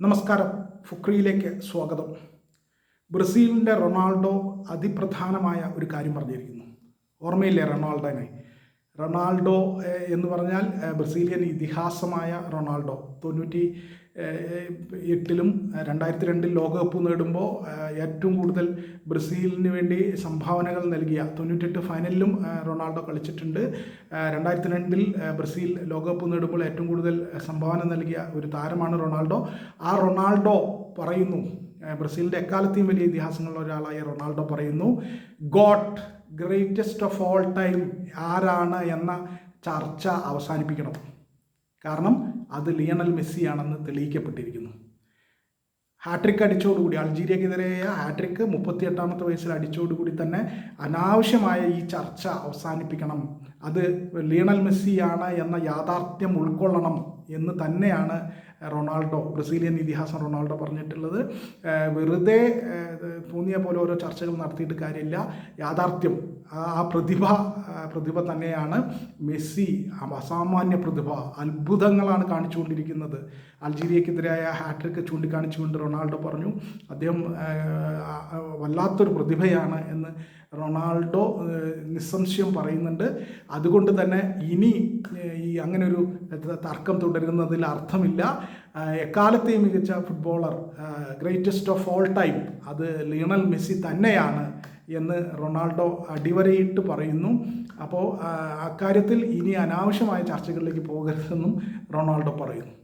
നമസ്കാരം. ഫുക്രിയിലേക്ക് സ്വാഗതം. ബ്രസീലിൻ്റെ റൊണാൾഡോ അതിപ്രധാനമായ ഒരു കാര്യം പറഞ്ഞിരിക്കുന്നു. ഓർമ്മയില്ലേ റൊണാൾഡോ എന്ന് പറഞ്ഞാൽ ബ്രസീലിയൻ ഇതിഹാസമായ റൊണാൾഡോ 98-ലും 2002 ലോകകപ്പ് നേടുമ്പോൾ ഏറ്റവും കൂടുതൽ ബ്രസീലിന് വേണ്ടി സംഭാവനകൾ നൽകിയ 98 ഫൈനലിലും റൊണാൾഡോ കളിച്ചിട്ടുണ്ട്. 2002 ബ്രസീൽ ലോകകപ്പ് നേടുമ്പോൾ ഏറ്റവും കൂടുതൽ സംഭാവന നൽകിയ ഒരു താരമാണ് റൊണാൾഡോ. ആ റൊണാൾഡോ പറയുന്നു, ബ്രസീലിൻ്റെ എക്കാലത്തെയും വലിയ ഇതിഹാസങ്ങളുള്ള ഒരാളായ റൊണാൾഡോ പറയുന്നു, got greatest of all time ആരാണ് എന്ന ചർച്ച അവസാനിപ്പിക്കണം. കാരണം അത് ലിയണൽ മെസ്സിയാണെന്ന് തെളിയിക്കപ്പെട്ടിരിക്കുന്നു. ഹാട്രിക്ക് അടിച്ചോടുകൂടി, അൾജീരിയക്കെതിരെയ ഹാട്രിക്ക് 38-ാമത്തെ വയസ്സിൽ അടിച്ചോടുകൂടി തന്നെ അനാവശ്യമായ ഈ ചർച്ച അവസാനിപ്പിക്കണം. അത് ലിയണൽ മെസ്സിയാണ് എന്ന യാഥാർത്ഥ്യം ഉൾക്കൊള്ളണം എന്ന് തന്നെയാണ് റൊണാൾഡോ, ബ്രസീലിയൻ ഇതിഹാസം റൊണാൾഡോ പറഞ്ഞിട്ടുള്ളത്. വെറുതെ തോന്നിയ പോലെ ഓരോ ചർച്ചകൾ നടത്തിയിട്ട് കാര്യമില്ല. യാഥാർത്ഥ്യം, ആ പ്രതിഭ തന്നെയാണ് മെസ്സി. അസാമാന്യ പ്രതിഭ, അത്ഭുതങ്ങളാണ് കാണിച്ചുകൊണ്ടിരിക്കുന്നത്. അൾജീരിയക്കെതിരായ ഹാട്രിക്ക് ചൂണ്ടിക്കാണിച്ചുകൊണ്ട് റൊണാൾഡോ പറഞ്ഞു, അദ്ദേഹം വല്ലാത്തൊരു പ്രതിഭയാണ് എന്ന് റൊണാൾഡോ നിസ്സംശയം പറയുന്നുണ്ട്. അതുകൊണ്ട് തന്നെ ഇനി അങ്ങനെ ഒരു തർക്കം തുടരുന്നതിൽ അർത്ഥമില്ല. എക്കാലത്തെയും മികച്ച footballer, greatest of all time, അത് ലിയണൽ മെസ്സി തന്നെയാണ് എന്ന് റൊണാൾഡോ അടിവരയിട്ട് പറയുന്നു. അപ്പോൾ അക്കാര്യത്തിൽ ഇനി അനാവശ്യമായ ചർച്ചകളിലേക്ക് പോകരുതെന്നും റൊണാൾഡോ പറയുന്നു.